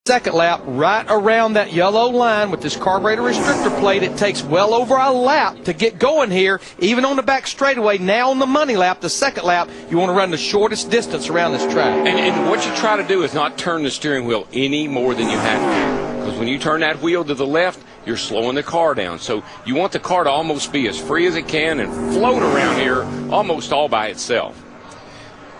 Second lap right around that yellow line with this carburetor restrictor plate. It takes well over a lap to get going here, even on the back straightaway. Now on the money lap, the second lap, you want to run the shortest distance around this track. And what you try to do is not turn the steering wheel any more than you have to, because when you turn that wheel to the left, you're slowing the car down. So you want the car to almost be as free as it can and float around here almost all by itself.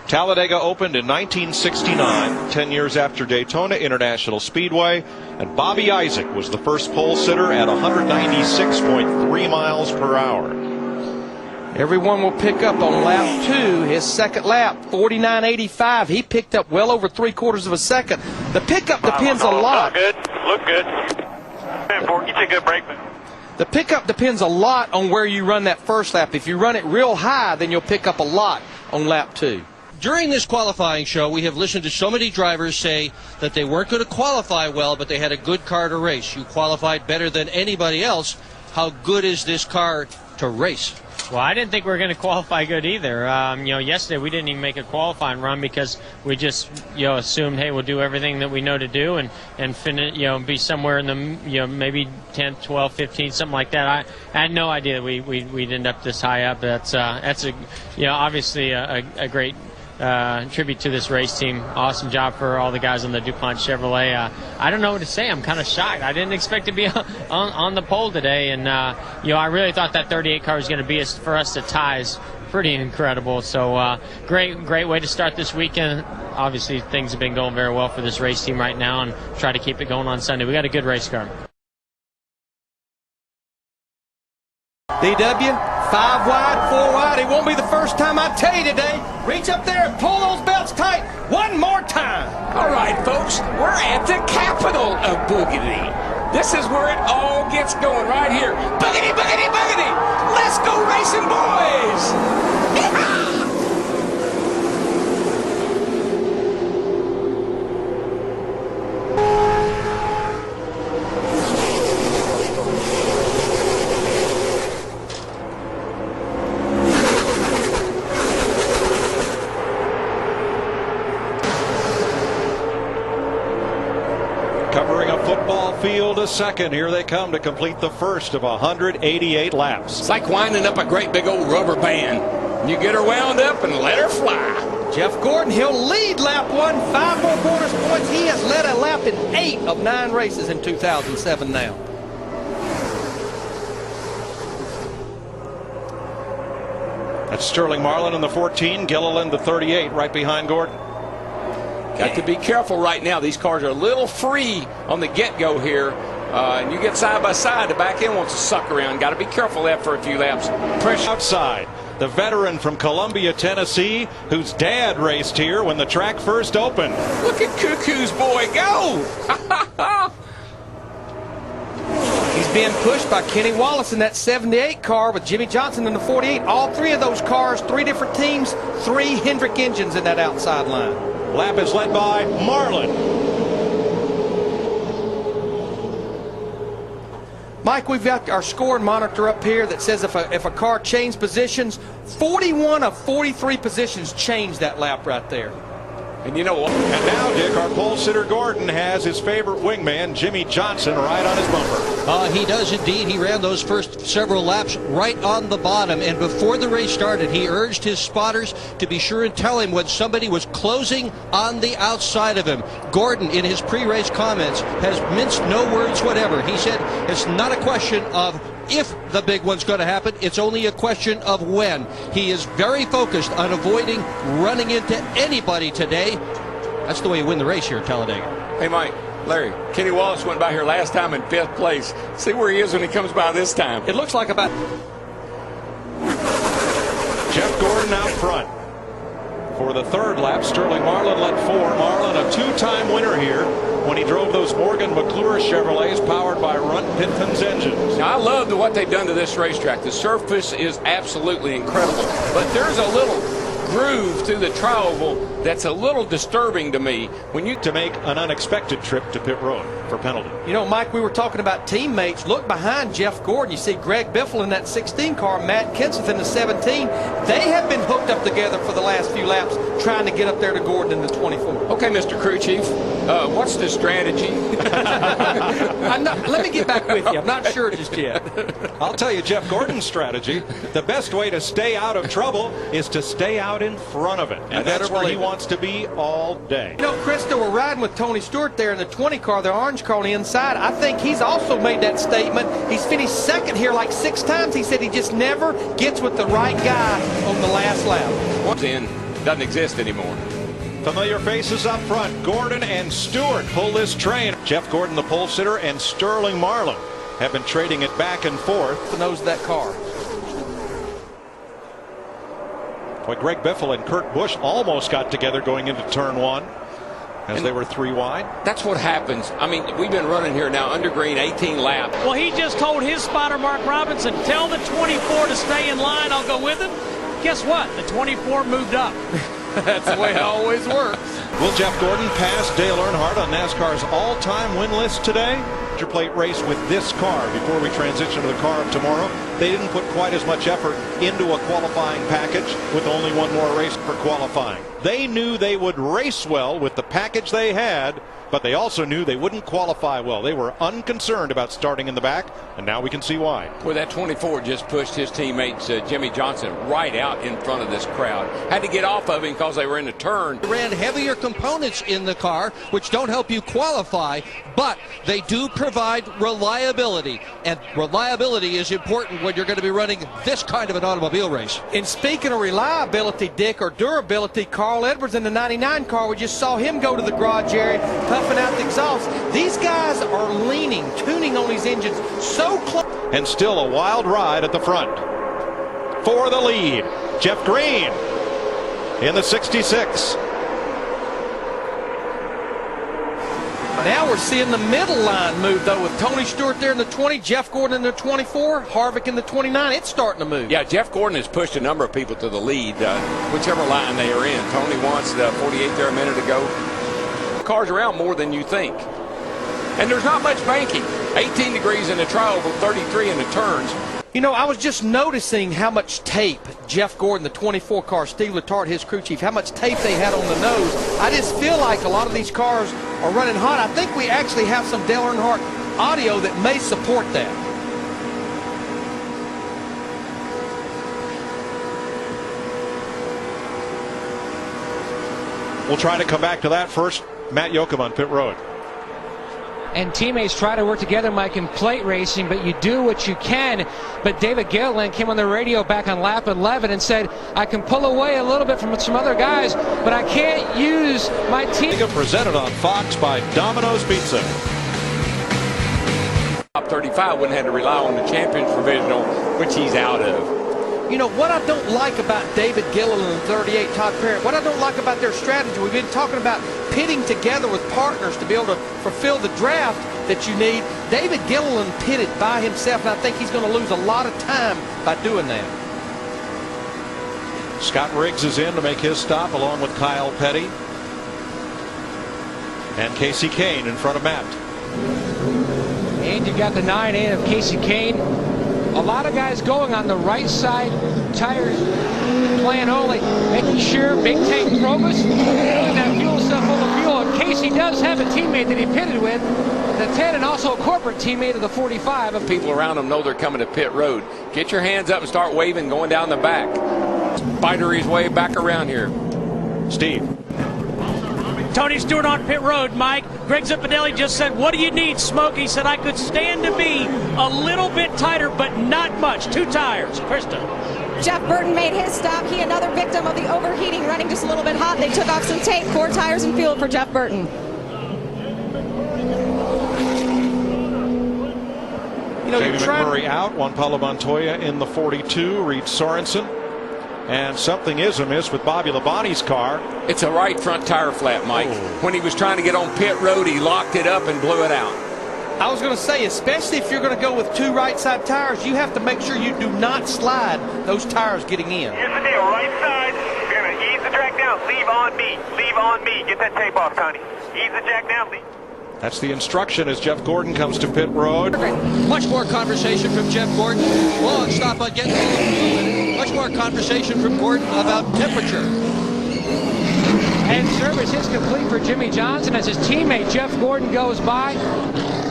Talladega opened in 1969, 10 years after Daytona International Speedway, and Bobby Isaac was the first pole sitter at 196.3 miles per hour. Everyone will pick up on lap 2, his second lap, 49.85. He picked up well over 3/4 of a second. The pickup depends a lot. Look good. You take a good break. The pickup depends a lot on where you run that first lap. If you run it real high, then you'll pick up a lot on lap 2. During this qualifying show, we have listened to so many drivers say that they weren't going to qualify well, but they had a good car to race. You qualified better than anybody else. How good is this car to race? Well, I didn't think we were going to qualify good either. Yesterday we didn't even make a qualifying run because we just, assumed, hey, we'll do everything that we know to do and finish, be somewhere in the, maybe 10th, 12th, 15th, something like that. I had no idea we'd end up this high up. That's obviously a great tribute to this race team. Awesome job for all the guys on the DuPont Chevrolet. I don't know what to say. I'm kind of shocked. I didn't expect to be on the pole today, and I really thought that 38 car was going to be for us to ties. Pretty incredible. So great way to start this weekend. Obviously, things have been going very well for this race team right now, and try to keep it going on Sunday. We got a good race car. DW, 5 wide, 4 wide. It won't be the first time I tell you today. Reach up there and pull those belts tight one more time. All right, folks, we're at the capital of Boogity. This is where it all gets going, right here. Boogity, boogity, boogity. Let's go racing, boys. Yeehaw! Covering a football field a second. Here they come to complete the first of 188 laps. It's like winding up a great big old rubber band. You get her wound up and let her fly. Jeff Gordon, he'll lead lap 1, 5 more bonus points. He has led a lap in 8 of 9 races in 2007 now. That's Sterling Marlin in the 14, Gilliland the 38, right behind Gordon. Got to be careful right now. These cars are a little free on the get-go here. And you get side by side, the back end wants to suck around. Got to be careful after a few laps. Pressure outside. The veteran from Columbia, Tennessee, whose dad raced here when the track first opened. Look at Cuckoo's boy go! He's being pushed by Kenny Wallace in that 78 car with Jimmy Johnson in the 48. All 3 of those cars, 3 different teams, 3 Hendrick engines in that outside line. Lap is led by Marlin. Mike, we've got our scoring monitor up here that says if a car changed positions, 41 of 43 positions changed that lap right there. And you know what? And now, Dick, our pole sitter Gordon has his favorite wingman, Jimmy Johnson, right on his bumper. He does indeed. He ran those first several laps right on the bottom, and before the race started, he urged his spotters to be sure and tell him when somebody was closing on the outside of him. Gordon, in his pre-race comments, has minced no words whatever. He said it's not a question of if the big one's going to happen, it's only a question of when. He is very focused on avoiding running into anybody today. That's the way you win the race here at Talladega. Hey, Mike, Larry, Kenny Wallace went by here last time in 5th place. See where he is when he comes by this time. It looks like about... Jeff Gordon out front. For the 3rd lap, Sterling Marlin led 4. Marlin, a 2-time winner here when he drove those Morgan McClure Chevrolets powered by Runt Pitman's engines. Now, I love what they've done to this racetrack. The surface is absolutely incredible, but there's a little groove through the trioval that's a little disturbing to me when you to make an unexpected trip to pit road for penalty. You know, Mike, we were talking about teammates. Look behind Jeff Gordon. You see Greg Biffle in that 16 car, Matt Kenseth in the 17. They have been hooked up together for the last few laps trying to get up there to Gordon in the 24. Okay, Mr. Crew Chief, What's the strategy? Let me get back with you. I'm not sure just yet. I'll tell you Jeff Gordon's strategy. The best way to stay out of trouble is to stay out in front of it. And that's where he wants to be all day. You know, Krista, we're riding with Tony Stewart there in the 20 car, the orange car on the inside. I think he's also made that statement. He's finished second here like 6 times. He said he just never gets with the right guy on the last lap. What's in doesn't exist anymore. Familiar faces up front. Gordon and Stewart pull this train. Jeff Gordon, the pole sitter, and Sterling Marlin have been trading it back and forth. Knows that car. Boy, Greg Biffle and Kurt Busch almost got together going into turn 1 as they were 3 wide. That's what happens. I mean, we've been running here now under green 18 laps. Well, he just told his spotter, Mark Robinson, tell the 24 to stay in line. I'll go with him. Guess what? The 24 moved up. That's the way it always works. Will Jeff Gordon pass Dale Earnhardt on NASCAR's all-time win list today? Plate race with this car before we transition to the car of tomorrow. They didn't put quite as much effort into a qualifying package with only one more race for qualifying. They knew they would race well with the package they had, but they also knew they wouldn't qualify well. They were unconcerned about starting in the back, and now we can see why. Well, that 24 just pushed his teammates Jimmy Johnson right out in front of this crowd. Had to get off of him because they were in the turn. They ran heavier components in the car, which don't help you qualify, but they do provide reliability, and reliability is important when you're going to be running this kind of an automobile race. And speaking of reliability, Dick, or durability, Carl Edwards in the 99 car, we just saw him go to the garage area, puffing out the exhaust. These guys are leaning, tuning on these engines so close. And still a wild ride at the front. For the lead, Jeff Green in the 66. Now we're seeing the middle line move, though, with Tony Stewart there in the 20, Jeff Gordon in the 24, Harvick in the 29. It's starting to move. Yeah, Jeff Gordon has pushed a number of people to the lead, whichever line they are in. Tony wants the 48 there a minute ago. Cars around more than you think. And there's not much banking. 18 degrees in the trioval, 33 in the turns. You know, I was just noticing how much tape Jeff Gordon, the 24 car, Steve Letarte, his crew chief, how much tape they had on the nose. I just feel like a lot of these cars are running hot. I think we actually have some Dale Earnhardt audio that may support that. We'll try to come back to that first. Matt Yoakum on pit road. And teammates try to work together, Mike, in plate racing, but you do what you can. But David Gilliland came on the radio back on lap 11 and said, I can pull away a little bit from some other guys, but I can't use my team. Presented on Fox by Domino's Pizza. Top 35 wouldn't have to rely on the Champions Provisional, which he's out of. You know, what I don't like about David Gilliland and 38 Todd Parrott, what I don't like about their strategy, we've been talking about pitting together with partners to be able to fulfill the draft that you need. David Gilliland pitted by himself, and I think he's going to lose a lot of time by doing that. Scott Riggs is in to make his stop along with Kyle Petty. And Casey Kane in front of Matt. And you got the 9-8 of Casey Kane. A lot of guys going on the right side tires plan only, making sure big tank Probus filling that fuel stuff full of fuel. And Casey does have a teammate that he pitted with, the 10, and also a corporate teammate of the 45. People around him know they're coming to pit road. Get your hands up and start waving going down the back. Spider his way back around here. Steve. Tony Stewart on pit road, Mike. Greg Zipadelli just said, what do you need, Smokey? He said, I could stand to be a little bit tighter, but not much. 2 tires. Krista. Jeff Burton made his stop. He another victim of the overheating, running just a little bit hot. They took off some tape, 4 tires and fuel for Jeff Burton. You know, David McMurray out, Juan Pablo Montoya in the 42, Reed Sorensen. And something is amiss with Bobby Labonte's car. It's a right front tire flap, Mike. When he was trying to get on pit road, he locked it up and blew it out. I was going to say, especially if you're going to go with 2 right side tires, you have to make sure you do not slide those tires getting in. Here's the deal, right side, you're going to ease the track down, leave on me, leave on me. Get that tape off, Tony. Ease the jack down, leave. That's the instruction as Jeff Gordon comes to pit road. Much more conversation from Jeff Gordon. Long stop on getting fuel. Much more conversation from Gordon about temperature. And service is complete for Jimmy Johnson as his teammate Jeff Gordon goes by.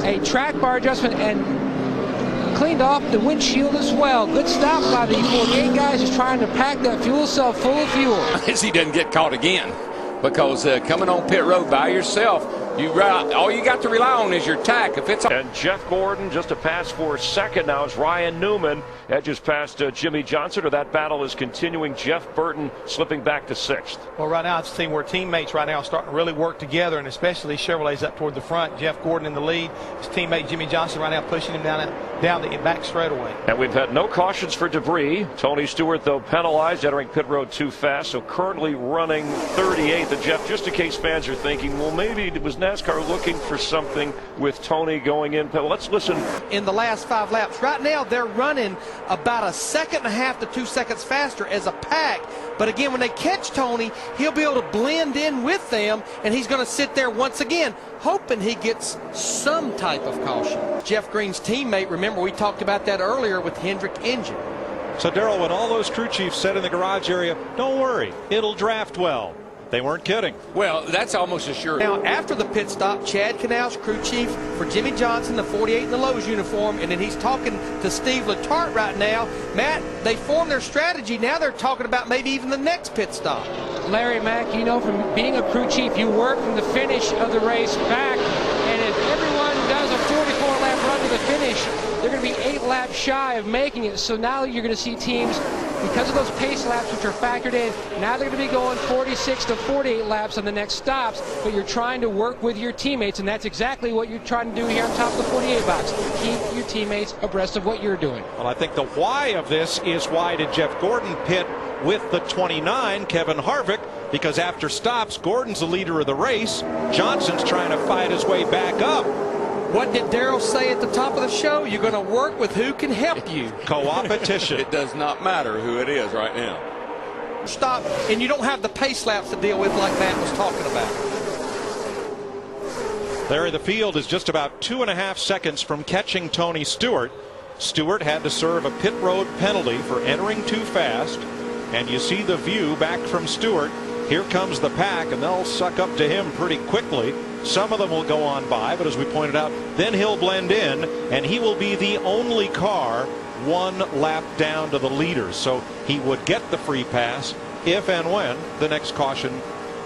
A track bar adjustment and cleaned off the windshield as well. Good stop by the 48 guys just trying to pack that fuel cell full of fuel. As he doesn't get caught again, because coming on pit road by yourself, all you got to rely on is your tack. If it's and Jeff Gordon just a pass for second now as Ryan Newman edges past Jimmy Johnson. Or that battle is continuing. Jeff Burton slipping back to sixth. Well, right now it's a team where teammates right now are starting to really work together, and especially Chevrolet's up toward the front. Jeff Gordon in the lead. His teammate Jimmy Johnson right now pushing him down the back straightaway. And we've had no cautions for debris. Tony Stewart, though, penalized, entering pit road too fast, so currently running 38th. And Jeff, just in case fans are thinking, well, maybe it was NASCAR looking for something with Tony going in. Well, let's listen. In the last 5 laps, right now they're running about 1.5 seconds to 2 seconds faster as a pack. But again, when they catch Tony, he'll be able to blend in with them, and he's going to sit there once again, hoping he gets some type of caution. Jeff Green's teammate, remember we talked about that earlier with Hendrick engine. So, Darrell, when all those crew chiefs said in the garage area, don't worry, it'll draft well, they weren't kidding. Well, that's almost assured. Now, after the pit stop, Chad Canals, crew chief for Jimmy Johnson, the 48 in the Lowe's uniform, and then he's talking to Steve Letarte right now. Matt, they formed their strategy. Now they're talking about maybe even the next pit stop. Larry Mack, you know from being a crew chief, you work from the finish of the race back, and if everyone does a 44-lap run to the finish, they're going to be 8 laps shy of making it. So now you're going to see teams, because of those pace laps which are factored in, now they're going to be going 46 to 48 laps on the next stops, but you're trying to work with your teammates, and that's exactly what you're trying to do here on top of the 48 box. Keep your teammates abreast of what you're doing. Well, I think the why of this is why did Jeff Gordon pit with the 29, Kevin Harvick, because after stops, Gordon's the leader of the race. Johnson's trying to fight his way back up. What did Darrell say at the top of the show? You're going to work with who can help you. Co-opetition. It does not matter who it is right now. Stop, and you don't have the pace laps to deal with like Matt was talking about. Larry, the field is just about 2.5 seconds from catching Tony Stewart. Stewart had to serve a pit road penalty for entering too fast. And you see the view back from Stewart. Here comes the pack, and they'll suck up to him pretty quickly. Some of them will go on by, but as we pointed out, then he'll blend in, and he will be the only car 1 lap down to the leaders. So he would get the free pass if and when the next caution,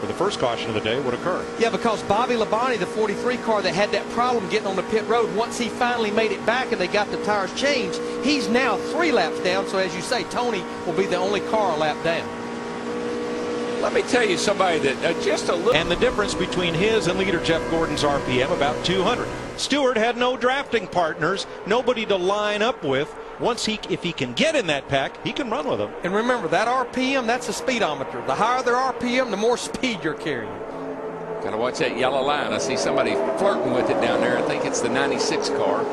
or the first caution of the day, would occur. Yeah, because Bobby Labonte, the 43 car that had that problem getting on the pit road, once he finally made it back and they got the tires changed, he's now 3 laps down. So as you say, Tony will be the only car a lap down. Let me tell you somebody that just a little. And the difference between his and leader Jeff Gordon's RPM, about 200. Stewart had no drafting partners, nobody to line up with. If he can get in that pack, he can run with them. And remember, that RPM, that's a speedometer. The higher their RPM, the more speed you're carrying. Gotta watch that yellow line. I see somebody flirting with it down there. I think it's the 96 car.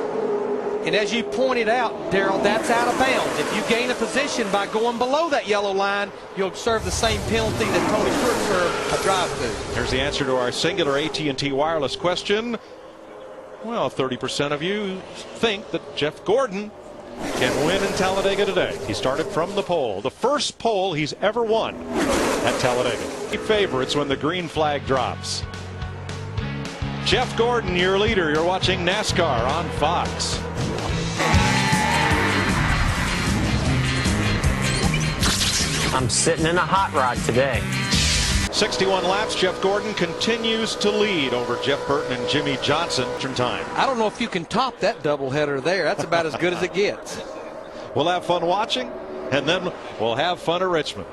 And as you pointed out, Darrell, that's out of bounds. If you gain a position by going below that yellow line, you'll serve the same penalty that Tony Stewart served a drive-through. Here's the answer to our singular AT&T wireless question. Well, 30% of you think that Jeff Gordon can win in Talladega today. He started from the pole. The first pole he's ever won at Talladega. Favorites when the green flag drops. Jeff Gordon, your leader. You're watching NASCAR on Fox. I'm sitting in a hot rod today. 61 laps. Jeff Gordon continues to lead over Jeff Burton and Jimmy Johnson. Time. I don't know if you can top that doubleheader there. That's about as good as it gets. We'll have fun watching, and then we'll have fun at Richmond.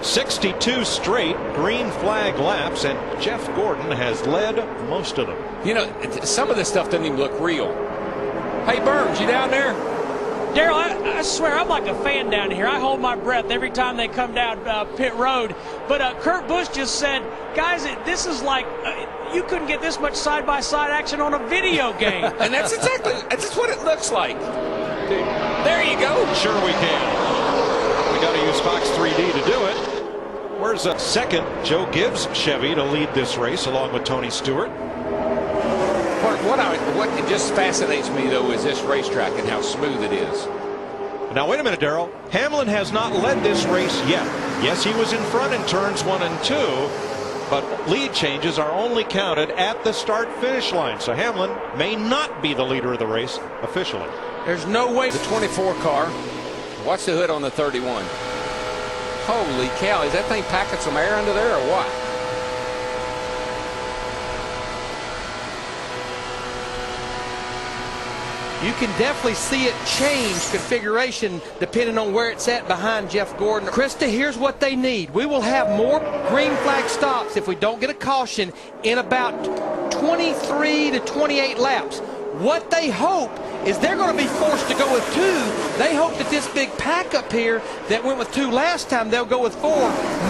62 straight green flag laps, and Jeff Gordon has led most of them. You know, some of this stuff doesn't even look real. Hey, Burns, you down there? Darrell, I swear I'm like a fan down here. I hold my breath every time they come down pit road. But Kurt Busch just said, guys, this is like you couldn't get this much side-by-side action on a video game. And that's what it looks like. There you go. Sure we can. We got to use Fox 3D to do it. Where's a second Joe Gibbs Chevy to lead this race along with Tony Stewart? What just fascinates me, though, is this racetrack and how smooth it is. Now, wait a minute, Darrell. Hamlin has not led this race yet. Yes, he was in front in turns 1 and 2, but lead changes are only counted at the start-finish line. So Hamlin may not be the leader of the race officially. There's no way. The 24 car. Watch the hood on the 31. Holy cow, is that thing packing some air under there or what? You can definitely see it change configuration depending on where it's at behind Jeff Gordon. Krista, here's what they need. We will have more green flag stops if we don't get a caution in about 23 to 28 laps. What they hope is they're going to be forced to go with 2. They hope that this big pack up here that went with 2 last time, they'll go with 4,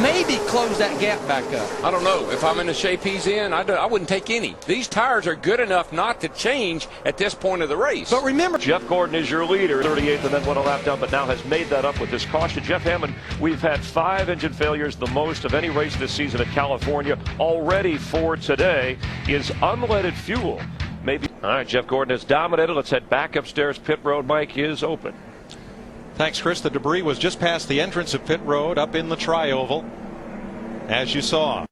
maybe close that gap back up. I don't know. If I'm in the shape he's in, I wouldn't take any. These tires are good enough not to change at this point of the race. But remember, Jeff Gordon is your leader, 38th, and then went a lap down, but now has made that up with this caution. Jeff Hammond, we've had 5 engine failures, the most of any race this season at California. Already for today is unleaded fuel. Maybe. All right, Jeff Gordon has dominated. Let's head back upstairs. Pit road, Mike, is open. Thanks, Chris. The debris was just past the entrance of pit road up in the tri-oval, as you saw.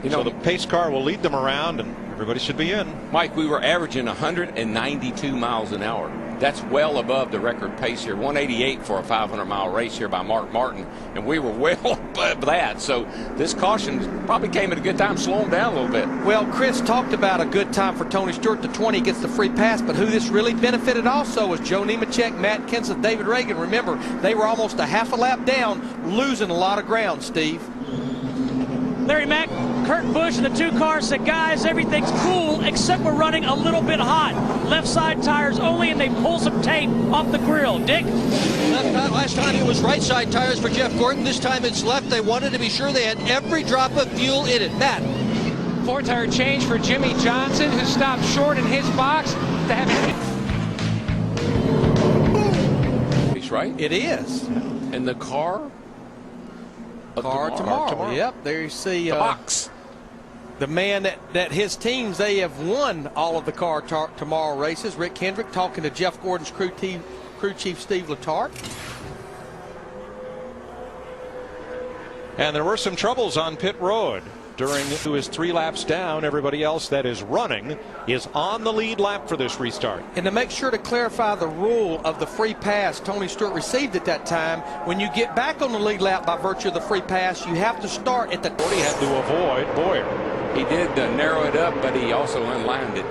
So the pace car will lead them around, and everybody should be in. Mike, we were averaging 192 miles an hour. That's well above the record pace here. 188 for a 500-mile race here by Mark Martin, and we were well above that. So this caution probably came at a good time, slow him down a little bit. well, Chris talked about a good time for Tony Stewart. The 20 gets the free pass, but who this really benefited also was Joe Nemechek, Matt Kenseth, David Reagan. Remember, they were almost a half a lap down, losing a lot of ground, Steve. Larry Mack, Kurt Busch, and the 2 cars said, guys, everything's cool except we're running a little bit hot. Left side tires only, and they pull some tape off the grill. Dick? Last time it was right side tires for Jeff Gordon. This time it's left. They wanted to be sure they had every drop of fuel in it. Matt? 4-tire change for Jimmy Johnson, who stopped short in his box to have He's right. It is. And the car? Tomorrow. Yep, there you see the box. The man that his teams, they have won all of the car tomorrow races. Rick Hendrick talking to Jeff Gordon's crew chief Steve Letarte. And there were some troubles on pit road during his 3 laps down. Everybody else that is running is on the lead lap for this restart. And to make sure to clarify the rule of the free pass Tony Stewart received at that time, when you get back on the lead lap by virtue of the free pass, you have to start at the... He had to avoid Boyer. He did narrow it up, but he also unlined it.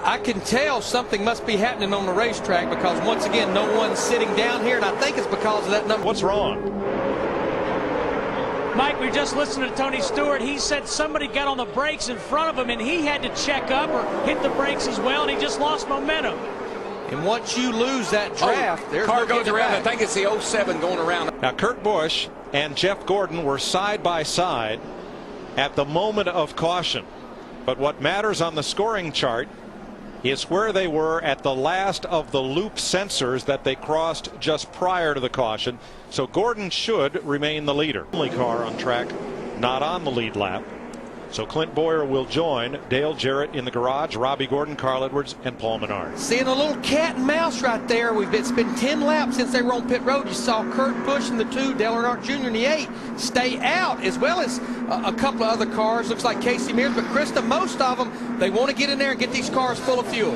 I can tell something must be happening on the racetrack because, once again, no one's sitting down here, and I think it's because of that number. What's wrong? Mike, we just listened to Tony Stewart. He said somebody got on the brakes in front of him, and he had to check up or hit the brakes as well, and he just lost momentum. And once you lose that draft, there's car no goes getting around. back. I think it's the 07 going around. Now, Kurt Busch and Jeff Gordon were side by side at the moment of caution. But what matters on the scoring chart is where they were at the last of the loop sensors that they crossed just prior to the caution. So Gordon should remain the leader. Only car on track not on the lead lap. So Clint Boyer will join Dale Jarrett in the garage, Robbie Gordon, Carl Edwards, and Paul Menard. Seeing a little cat and mouse right there. It's been 10 laps since they were on pit road. You saw Kurt Busch in the 2, Dale Earnhardt Jr. in the 8 stay out, as well as a couple of other cars. Looks like Casey Mears, but Krista, most of them, they want to get in there and get these cars full of fuel.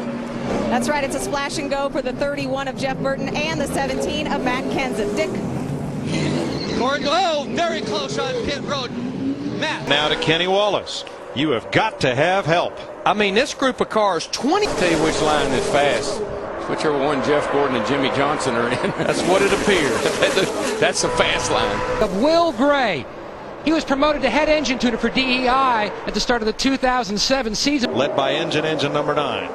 That's right. It's a splash and go for the 31 of Jeff Burton and the 17 of Matt Kenseth. Dick? Gordon, very close on pit road. Matt. Now to Kenny Wallace. You have got to have help. I mean, this group of cars, 20. Tell you which line is fast. Whichever one Jeff Gordon and Jimmy Johnson are in. That's what it appears. That's the fast line. of Will Gray. He was promoted to head engine tuner for DEI at the start of the 2007 season. Led by engine number 9.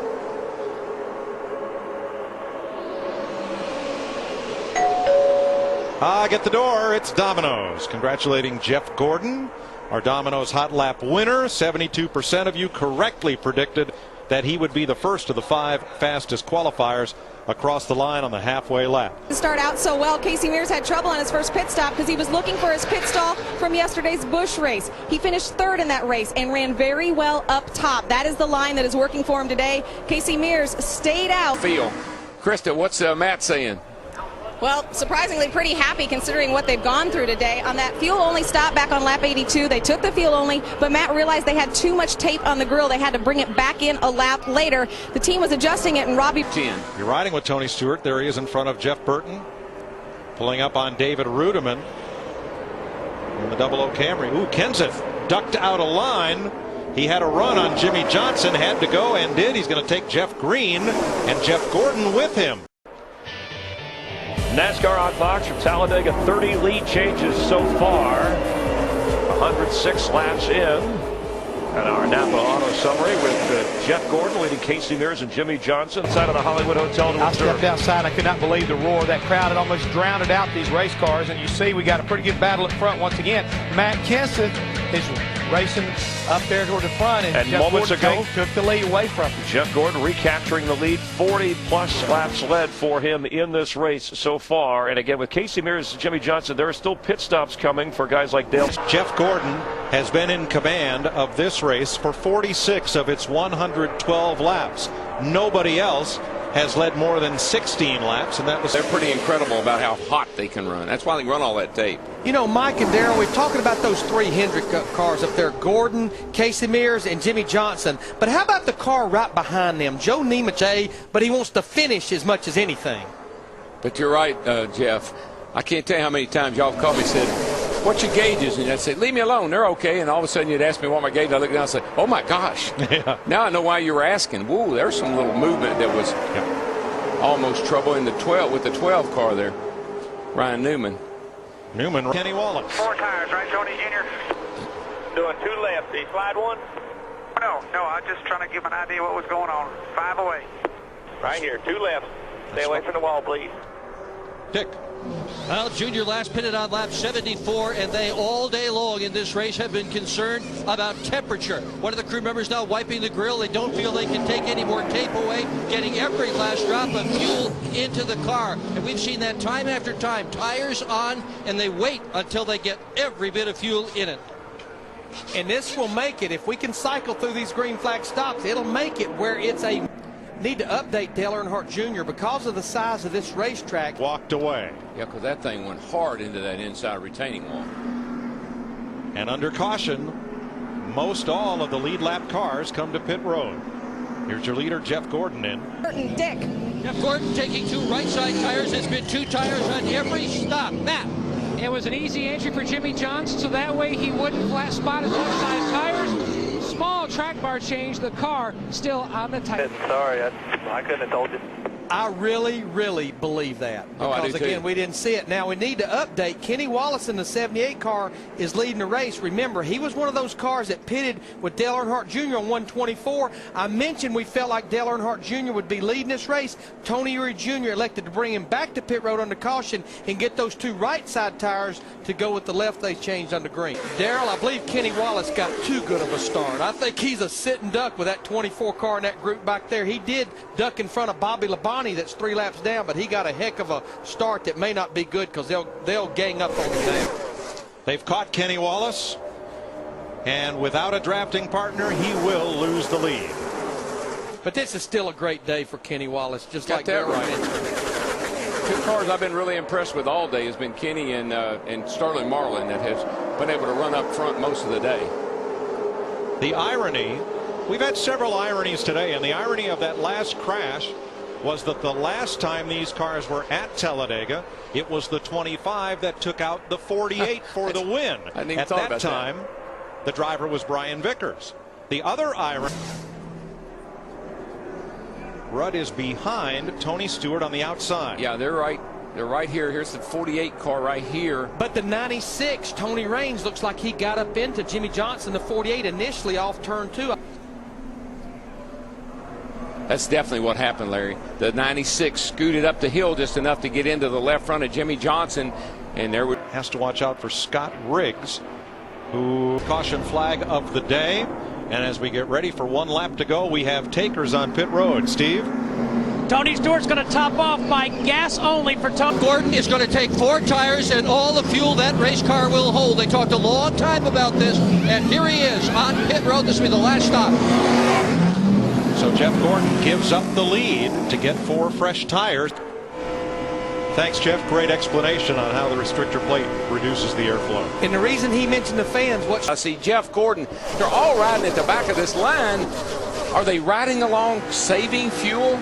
Get the door. It's Domino's. Congratulating Jeff Gordon, our Domino's Hot Lap winner. 72% of you correctly predicted that he would be the first of the 5 fastest qualifiers across the line on the halfway lap. To start out so well, Casey Mears had trouble on his first pit stop because he was looking for his pit stall from yesterday's Busch race. He finished 3rd in that race and ran very well up top. That is the line that is working for him today. Casey Mears stayed out. Phil. Krista, what's Matt saying? Well, surprisingly pretty happy considering what they've gone through today. On that fuel-only stop back on lap 82, they took the fuel-only, but Matt realized they had too much tape on the grill. They had to bring it back in a lap later. The team was adjusting it, and Robbie... 10. You're riding with Tony Stewart. There he is in front of Jeff Burton, pulling up on David Rudiman in the 00 Camry. Ooh, Kenseth ducked out of line. He had a run on Jimmy Johnson, had to go and did. He's going to take Jeff Green and Jeff Gordon with him. NASCAR on Fox from Talladega. 30 lead changes so far. 106 laps in. And our Napa Auto Summary with Jeff Gordon leading Casey Mears and Jimmy Johnson inside of the Hollywood Hotel to I observe. stepped outside. I could not believe the roar. That crowd had almost drowned out these race cars. And you see we got a pretty good battle up front once again. Matt Kenseth is racing up there toward the front. And Jeff moments Gordon ago, took the lead away from him. Jeff Gordon recapturing the lead. 40-plus laps led for him in this race so far. And again, with Casey Mears and Jimmy Johnson, there are still pit stops coming for guys like Dale. Jeff Gordon has been in command of this race for 46 of its 112 laps. Nobody else has led more than 16 laps, and that was... They're pretty incredible about how hot they can run. That's why they run all that tape. You know, Mike and Darrell, we're talking about those three Hendrick cars up there, Gordon, Casey Mears, and Jimmy Johnson. But how about the car right behind them? Joe Nemeth, but he wants to finish as much as anything. But you're right, Jeff. I can't tell you how many times y'all have called me and said, what's your gauges? And I'd say, leave me alone, they're okay. And all of a sudden you'd ask me what my gauge. I look down and say, oh my gosh. Yeah. Now I know why you were asking. Woo, there's some little movement that was almost trouble in the 12 with the 12 car there. Ryan Newman. Kenny Wallace. 4 tires, right, Tony Jr.? Doing 2 left. Did he slide one? No, I was just trying to give an idea what was going on. 5 away. Right here, 2 left. Stay away from the wall, please. Dick. Well, Junior last pitted on lap 74, and they all day long in this race have been concerned about temperature. One of the crew members now wiping the grill. They don't feel they can take any more tape away, getting every last drop of fuel into the car. And we've seen that time after time. Tires on, and they wait until they get every bit of fuel in it. And this will make it, if we can cycle through these green flag stops, it'll make it where it's a... Need to update Dale Earnhardt Jr. because of the size of this racetrack. Walked away. Yeah, because that thing went hard into that inside retaining wall. And under caution, most all of the lead lap cars come to pit road. Here's your leader, Jeff Gordon, in. Dick. Jeff Gordon taking 2 right side tires. It's been 2 tires on every stop. Matt. It was an easy entry for Jimmy Johnson, so that way he wouldn't flat spot his left side tires. Small track bar change, the car still on the tire. Sorry, I couldn't have told you. I really, really believe that. Oh, I Because, do too. again, we didn't see it. Now, we need to update. Kenny Wallace in the 78 car is leading the race. Remember, he was one of those cars that pitted with Dale Earnhardt Jr. on 124. I mentioned we felt like Dale Earnhardt Jr. would be leading this race. Tony Uri Jr. elected to bring him back to pit road under caution and get those 2 right side tires to go with the left they changed under green. Darrell, I believe Kenny Wallace got too good of a start. I think he's a sitting duck with that 24 car in that group back there. He did duck in front of Bobby Labonte that's 3 laps down, but he got a heck of a start that may not be good because they'll gang up on him now. They've caught Kenny Wallace, and without a drafting partner, he will lose the lead. But this is still a great day for Kenny Wallace, just Got like that Darrell right. mentioned. 2 cars I've been really impressed with all day has been Kenny and Sterling Marlin that has been able to run up front most of the day. The irony, we've had several ironies today, and the irony of that last crash was that the last time these cars were at Talladega, it was the 25 that took out the 48 for the win. I didn't even At thought that about time, the driver was Brian Vickers. The other irony, Rudd is behind Tony Stewart on the outside. Yeah, they're right. They're right here. Here's the 48 car right here. But the 96, Tony Raines, looks like he got up into Jimmy Johnson, the 48, initially off turn 2. That's definitely what happened, Larry. The 96 scooted up the hill just enough to get into the left front of Jimmy Johnson, and there would has to watch out for Scott Riggs, who caution flag of the day. And as we get ready for 1 lap to go, we have takers on pit road. Steve? Tony Stewart's going to top off by gas only for Tony. Gordon is going to take 4 tires and all the fuel that race car will hold. They talked a long time about this, and here he is on pit road. This will be the last stop. So Jeff Gordon gives up the lead to get 4 fresh tires. Thanks, Jeff. Great explanation on how the restrictor plate reduces the airflow. And the reason he mentioned the fans, I see Jeff Gordon. They're all riding at the back of this line. Are they riding along saving fuel?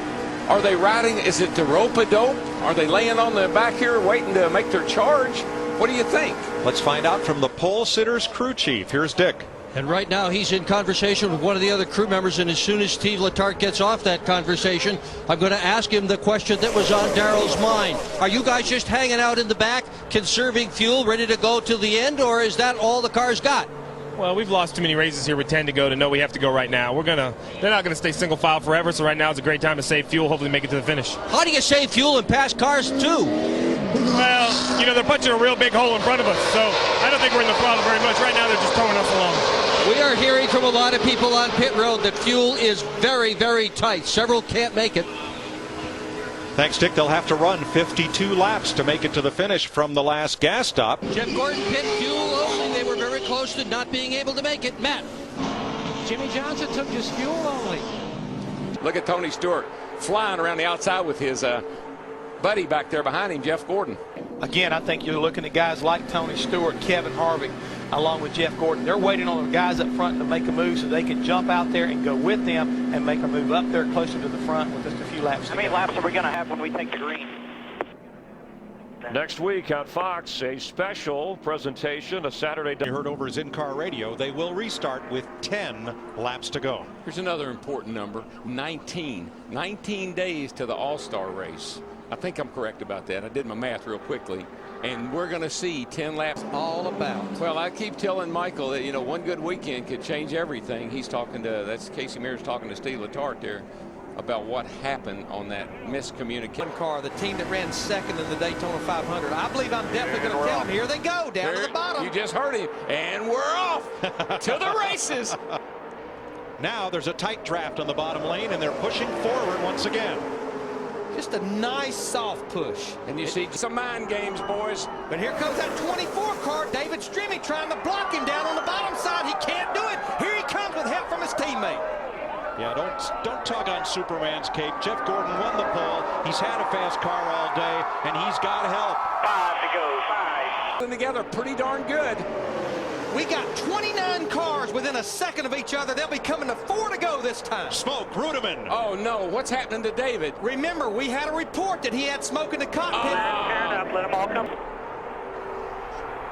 Are they riding, is it the rope-a-dope? Are they laying on the back here waiting to make their charge? What do you think? Let's find out from the pole sitter's crew chief. Here's Dick. And right now he's in conversation with one of the other crew members, and as soon as Steve Letarte gets off that conversation, I'm going to ask him the question that was on Darrell's mind. Are you guys just hanging out in the back, conserving fuel, ready to go till the end, or is that all the cars got? Well, we've lost too many races here with 10 to go to know we have to go right now. They're not gonna stay single file forever, so right now is a great time to save fuel, hopefully make it to the finish. How do you save fuel and pass cars too? Well, you know, they're punching a real big hole in front of us, so I don't think we're in the throttle very much. Right now they're just towing us along. We are hearing from a lot of people on pit road that fuel is very, very tight. Several can't make it. Thanks, Dick. They'll have to run 52 laps to make it to the finish from the last gas stop. Jeff Gordon pit fuel only. They were very close to not being able to make it. Matt. Jimmy Johnson took just fuel only. Look at Tony Stewart flying around the outside with his buddy back there behind him, Jeff Gordon. Again, I think you're looking at guys like Tony Stewart, Kevin Harvick, along with Jeff Gordon. They're waiting on the guys up front to make a move so they can jump out there and go with them and make a move up there closer to the front with just a few laps. How many laps are we going to have when we take the green? Next week on Fox, a special presentation, a Saturday. You heard over his in-car radio, they will restart with 10 laps to go. Here's another important number, 19. 19 days to the All-Star race. I think I'm correct about that. I did my math real quickly. And we're going to see 10 laps. All about. Well, I keep telling Michael that, you know, one good weekend could change everything. He's talking to, that's Casey Mears talking to Steve Letarte there about what happened on that miscommunication. car, the team that ran second in the Daytona 500. I believe I'm definitely going to tell him, here they go, down to the bottom. You just heard him. And we're off to the races. Now there's a tight draft on the bottom lane, and they're pushing forward once again. Just a nice soft push. And you see some mind games, boys. But here comes that 24 car, David Strimmy trying to block him down on the bottom side. He can't do it. Here he comes with help from his teammate. Yeah, don't tug on Superman's cape. Jeff Gordon won the pole. He's had a fast car all day, and he's got help. 5 to go, 5. Together pretty darn good. We got 29 cars within a second of each other. They'll be coming to 4 to go this time. Smoke, Rudeman. Oh, no. What's happening to David? Remember, we had a report that he had smoke in the cockpit. Fair enough. Let them all come.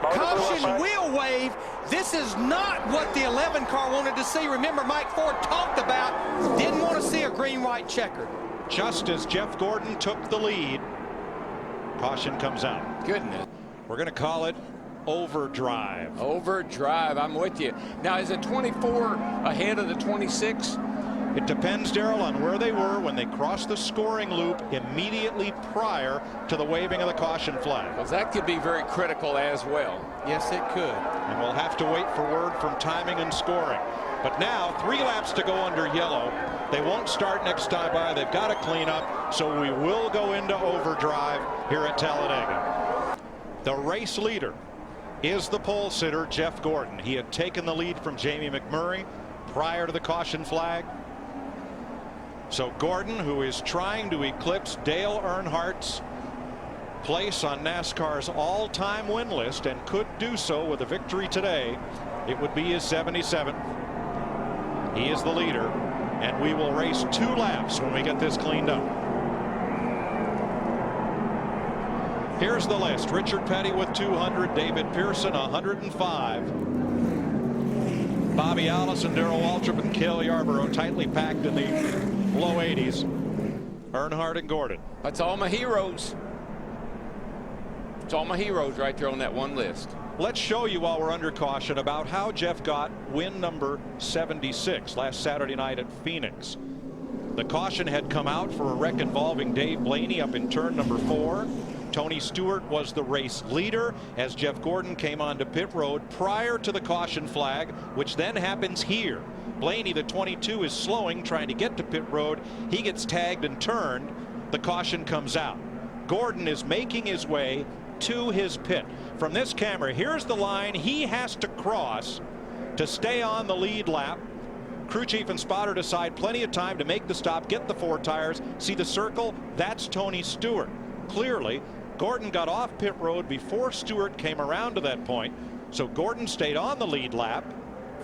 Caution wheel wave. This is not what the 11 car wanted to see. Remember, Mike Ford talked about, didn't want to see a green-white checkered. Just as Jeff Gordon took the lead, caution comes out. Goodness. We're going to call it Overdrive. Overdrive. I'm with you. Now, is it 24 ahead of the 26? It depends, Darrell, on where they were when they crossed the scoring loop immediately prior to the waving of the caution flag. Because that could be very critical as well. Yes, it could. And we'll have to wait for word from timing and scoring. But now, 3 laps to go under yellow. They won't start next time by. They've got to clean up, so we will go into overdrive here at Talladega. The race leader is the pole sitter, Jeff Gordon. He had taken the lead from Jamie McMurray prior to the caution flag. So Gordon, who is trying to eclipse Dale Earnhardt's place on NASCAR's all-time win list, and could do so with a victory today, it would be his 77th. He is the leader, and we will race 2 laps when we get this cleaned up. Here's the list. Richard Petty with 200, David Pearson 105. Bobby Allison, Darrell Waltrip, and Cale Yarborough tightly packed in the low 80s. Earnhardt and Gordon. That's all my heroes. It's all my heroes right there on that one list. Let's show you while we're under caution about how Jeff got win number 76 last Saturday night at Phoenix. The caution had come out for a wreck involving Dave Blaney up in turn number 4. Tony Stewart was the race leader as Jeff Gordon came onto pit road prior to the caution flag, which then happens here. Blaney, the 22, is slowing, trying to get to pit road. He gets tagged and turned. The caution comes out. Gordon is making his way to his pit. From this camera, here's the line he has to cross to stay on the lead lap. Crew chief and spotter decide plenty of time to make the stop, get the 4 tires. See the circle? That's Tony Stewart. Clearly, Gordon got off pit road before Stewart came around to that point, so Gordon stayed on the lead lap.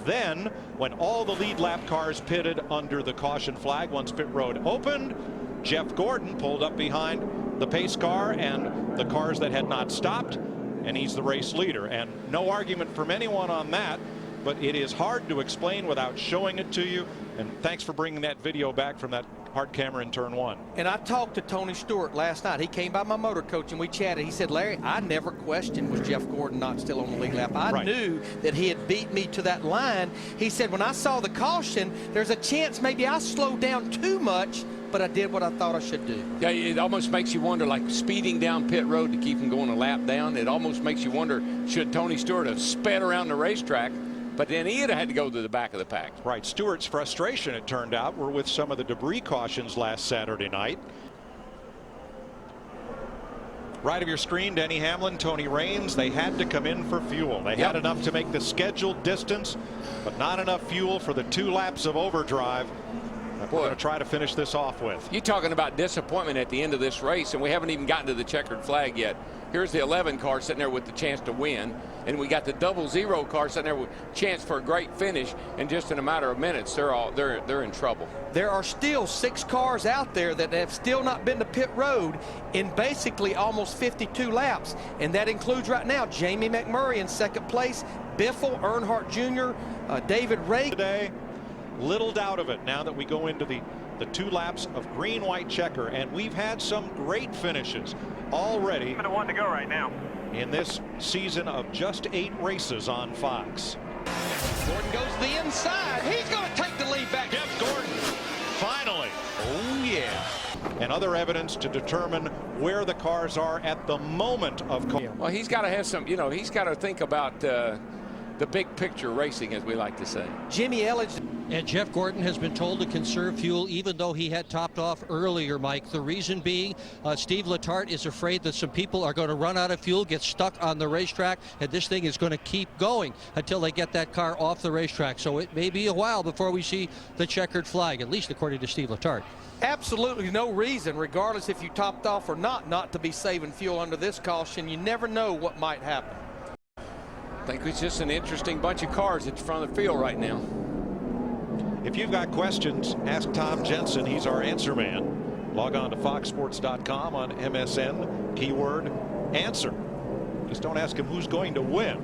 Then, when all the lead lap cars pitted under the caution flag, once pit road opened, Jeff Gordon pulled up behind the pace car and the cars that had not stopped, and he's the race leader. And no argument from anyone on that, but it is hard to explain without showing it to you. And thanks for bringing that video back from that hard camera in turn 1. And I talked to Tony Stewart last night. He came by my motor coach and we chatted. He said, Larry, I never questioned was Jeff Gordon not still on the lead lap. I knew that he had beat me to that line. He said, when I saw the caution, there's a chance maybe I slowed down too much, but I did what I thought I should do. Yeah, it almost makes you wonder, like speeding down pit road to keep him going a lap down. It almost makes you wonder, should Tony Stewart have sped around the racetrack? But then he'd have had to go to the back of the pack. Right. Stewart's frustration, it turned out, were with some of the debris cautions last Saturday night. Right of your screen, Denny Hamlin, Tony Raines, they had to come in for fuel. They had enough to make the scheduled distance, but not enough fuel for the 2 laps of overdrive that we're going to try to finish this off with. You're talking about disappointment at the end of this race, and we haven't even gotten to the checkered flag yet. Here's the 11 car sitting there with the chance to win, and we got the 00 car sitting there with a chance for a great finish, and just in a matter of minutes they're in trouble. There are still 6 cars out there that have still not been to pit road in basically almost 52 laps, and that includes right now Jamie McMurray in 2nd place, Biffle, Earnhardt Jr., David Ray. Today, little doubt of it now that we go into the 2 laps of green, white checker, and we've had some great finishes already. 1 to go right now. In this season of just 8 races on Fox. Gordon goes to the inside. He's going to take the lead back. Jeff Gordon, finally. Oh, yeah. And other evidence to determine where the cars are at the moment of. Well, he's got to have some, he's got to think about the big picture racing, as we like to say. Jimmy Elledge. And Jeff Gordon has been told to conserve fuel even though he had topped off earlier, Mike. The reason being Steve Letarte is afraid that some people are going to run out of fuel, get stuck on the racetrack, and this thing is going to keep going until they get that car off the racetrack. So it may be a while before we see the checkered flag, at least according to Steve Letarte. Absolutely no reason, regardless if you topped off or not to be saving fuel under this caution. You never know what might happen. I think it's just an interesting bunch of cars at the front of the field right now. If you've got questions, ask Tom Jensen. He's our answer man. Log on to foxsports.com on MSN, keyword answer. Just don't ask him who's going to win.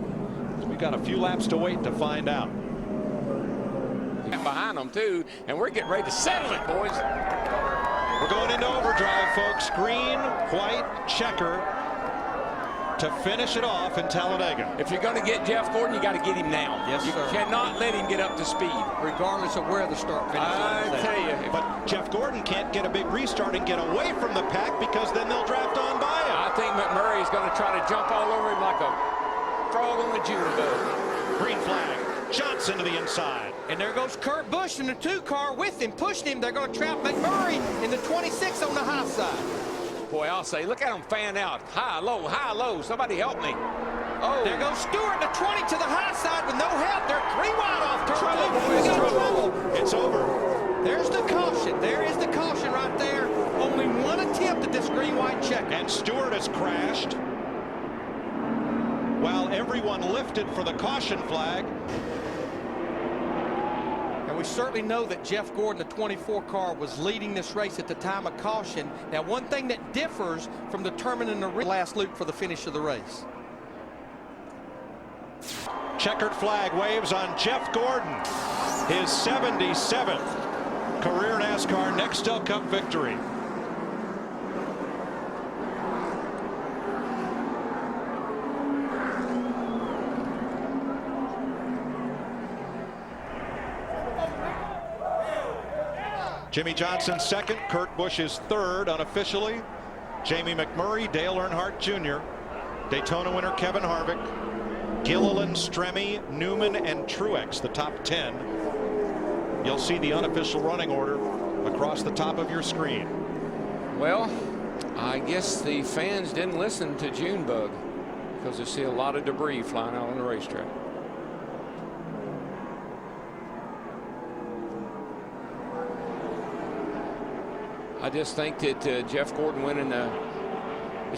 We've got a few laps to wait to find out. Behind them too, and we're getting ready to settle it, boys. We're going into overdrive, folks. Green, white, checker to finish it off in Talladega. If you're going to get Jeff Gordon, you got to get him now. Yes, you sir. Cannot let him get up to speed, regardless of where the start finish I tell you. But Jeff Gordon can't get a big restart and get away from the pack because then they'll draft on by him. I think McMurray is going to try to jump all over him like a frog on the June bug. Green flag. Johnson to the inside. And there goes Kurt Busch in the 2 car with him, pushing him. They're going to trap McMurray in the 26 on the high side. Boy, I'll say, look at him fan out. High, low. Somebody help me. Oh. There goes Stewart, the 20 to the high side with no help. They're 3 wide off turn 2. Trouble, boys, trouble. It's over. There's the caution. There is the caution right there. Only 1 attempt at this green-white check. And Stewart has crashed while everyone lifted for the caution flag. And we certainly know that Jeff Gordon, the 24 car, was leading this race at the time of caution. Now, one thing that differs from determining the last loop for the finish of the race. Checkered flag waves on Jeff Gordon. His 77th career NASCAR Nextel Cup victory. Jimmy Johnson 2nd, Kurt Busch is 3rd unofficially. Jamie McMurray, Dale Earnhardt Jr., Daytona winner Kevin Harvick, Gilliland, Stremme, Newman, and Truex, the top 10. You'll see the unofficial running order across the top of your screen. Well, I guess the fans didn't listen to Junebug because they see a lot of debris flying out on the racetrack. I just think that Jeff Gordon winning the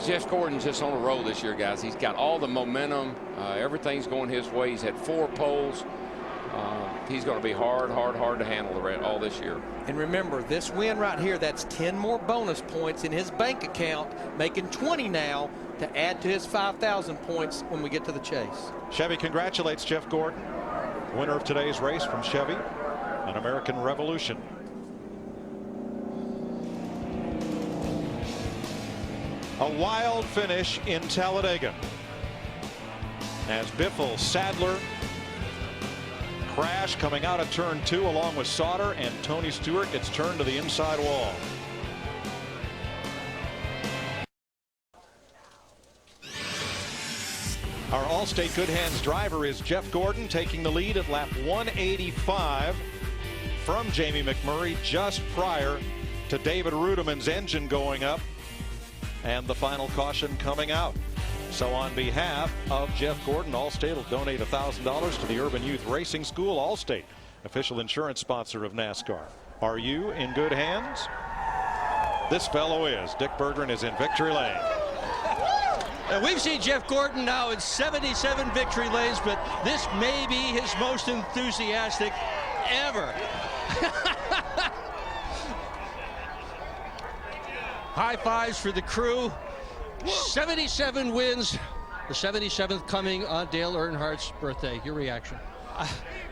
Jeff Gordon's just on a roll this year, guys. He's got all the momentum. Everything's going his way. He's had 4 poles. He's going to be hard to handle all this year. And remember, this win right here, that's 10 more bonus points in his bank account, making 20 now to add to his 5,000 points when we get to the chase. Chevy congratulates Jeff Gordon, winner of today's race from Chevy, an American Revolution. A wild finish in Talladega as Biffle Sadler crash coming out of turn 2 along with Sauter, and Tony Stewart gets turned to the inside wall. Our Allstate Good Hands driver is Jeff Gordon, taking the lead at lap 185 from Jamie McMurray just prior to David Rudemann's engine going up and the final caution coming out. So on behalf of Jeff Gordon, Allstate will donate $1,000 to the Urban Youth Racing School. Allstate, official insurance sponsor of NASCAR. Are you in good hands? This fellow is. Dick Berggren is in victory lane. And we've seen Jeff Gordon now in 77 victory lanes, but this may be his most enthusiastic ever. High fives for the crew. 77 wins, the 77th coming on Dale Earnhardt's birthday. Your reaction?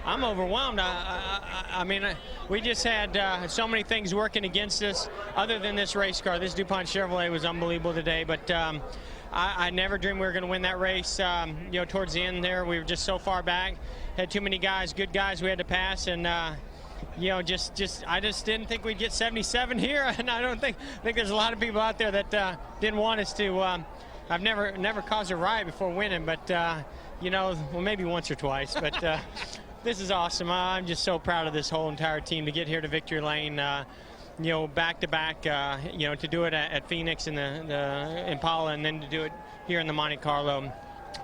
I'm overwhelmed. I mean, we just had so many things working against us other than this race car. This DuPont Chevrolet was unbelievable today, but I never dreamed we were going to win that race. You know, towards the end there, we were just so far back. Had too many guys, good guys we had to pass, and you know, I just didn't think we'd get 77 here, and I think there's a lot of people out there that didn't want us to. I've never caused a riot before winning, but you know, well, maybe once or twice, but this is awesome. I'm just so proud of this whole entire team to get here to victory lane. You know, back to back. You know, to do it at Phoenix in the Impala, and then to do it here in the Monte Carlo.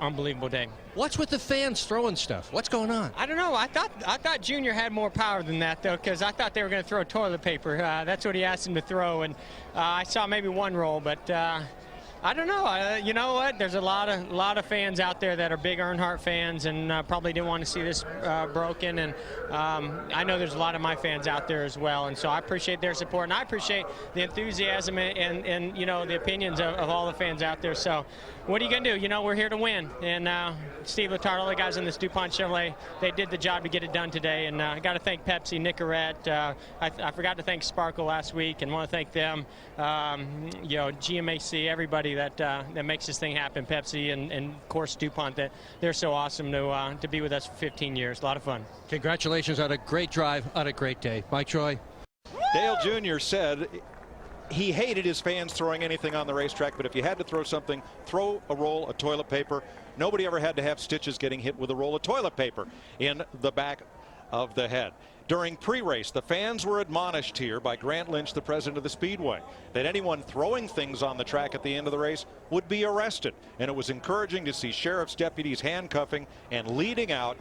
Unbelievable day. What's with the fans throwing stuff? What's going on? I don't know. I thought Junior had more power than that, though, because I thought they were going to throw toilet paper. That's what he asked him to throw, and I saw maybe one roll, but I don't know. You know what? There's a lot of fans out there that are big Earnhardt fans and probably didn't want to see this broken. And I know there's a lot of my fans out there as well. And so I appreciate their support, and I appreciate the enthusiasm and you know, the opinions of all the fans out there. So what are you going to do? You know, we're here to win. And Steve Letarte, all the guys in this DuPont Chevrolet, they did the job to get it done today. And I got to thank Pepsi, Nicorette. I forgot to thank Sparkle last week, and want to thank them. You know, GMAC, everybody that makes this thing happen, Pepsi and of course DuPont, that they're so awesome to be with us for 15 years. A lot of fun. Congratulations on a great drive, on a great day. Mike Troy. Dale Jr. said he hated his fans throwing anything on the racetrack, but if you had to throw something, throw a roll of toilet paper. Nobody ever had to have stitches getting hit with a roll of toilet paper in the back of the head. During pre-race, the fans were admonished here by Grant Lynch, the president of the Speedway, that anyone throwing things on the track at the end of the race would be arrested. And it was encouraging to see sheriff's deputies handcuffing and leading out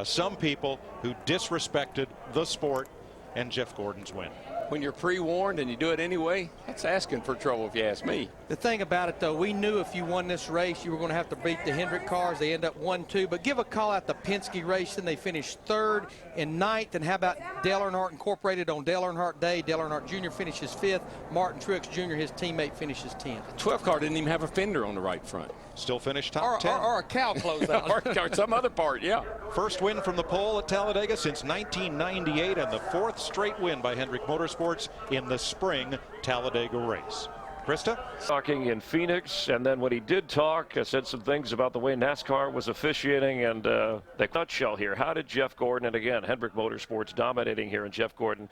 some people who disrespected the sport and Jeff Gordon's win. When you're pre-warned and you do it anyway, that's asking for trouble if you ask me. The thing about it, though, we knew if you won this race, you were going to have to beat the Hendrick cars. They end up 1-2. But give a call out the Penske racing. They finished 3rd and 9th. And how about Dale Earnhardt Incorporated on Dale Earnhardt Day? Dale Earnhardt Jr. finishes 5th. Martin Truex Jr., his teammate, finishes 10th. The 12 car didn't even have a fender on the right front. Still finished top 10. Or a cow closed out. or some other part, yeah. First win from the pole at Talladega since 1998, and the 4th straight win by Hendrick Motorsports in the spring Talladega race. Krista? Talking in Phoenix, and then when he did talk, said some things about the way NASCAR was officiating, and the nutshell here. How did Jeff Gordon, and again, Hendrick Motorsports dominating here, and Jeff Gordon,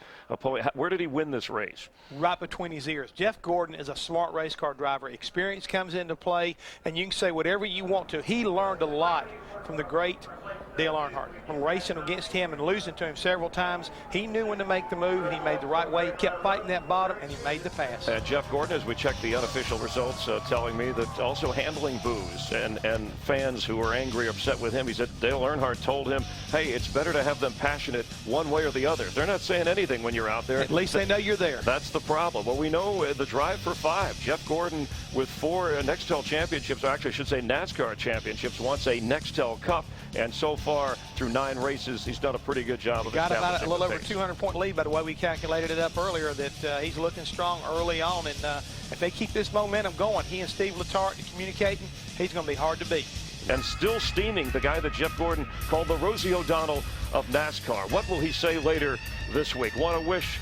where did he win this race? Right between his ears. Jeff Gordon is a smart race car driver. Experience comes into play, and you can say whatever you want to. He learned a lot from the great Dale Earnhardt. From racing against him and losing to him several times, he knew when to make the move, and he made the right way. He kept fighting that bottom, and he made the pass. And Jeff Gordon, as we checked the unofficial results, telling me that also handling boos and fans who were angry or upset with him. He said Dale Earnhardt told him, hey, it's better to have them passionate one way or the other. They're not saying anything when you're out there. At least they know you're there. That's the problem. Well, we know the drive for 5. Jeff Gordon with 4 Nextel championships, or actually I should say NASCAR championships, wants a Nextel Cup. And so far, through 9 races, he's done a pretty good job of establishing got about a little over pace. 200-point lead, by the way we calculated it up earlier, that he's looking strong early on. And if they keep this momentum going, he and Steve Letarte communicating, he's going to be hard to beat. And still steaming, the guy that Jeff Gordon called the Rosie O'Donnell of NASCAR. What will he say later this week? Want to wish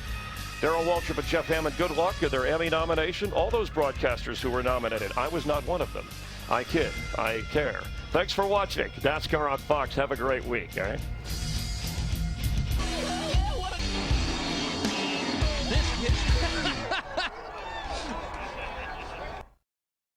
Darrell Waltrip and Jeff Hammond good luck in their Emmy nomination. All those broadcasters who were nominated, I was not one of them. I kid. I care. Thanks for watching NASCAR on Fox. Have a great week. All right. This is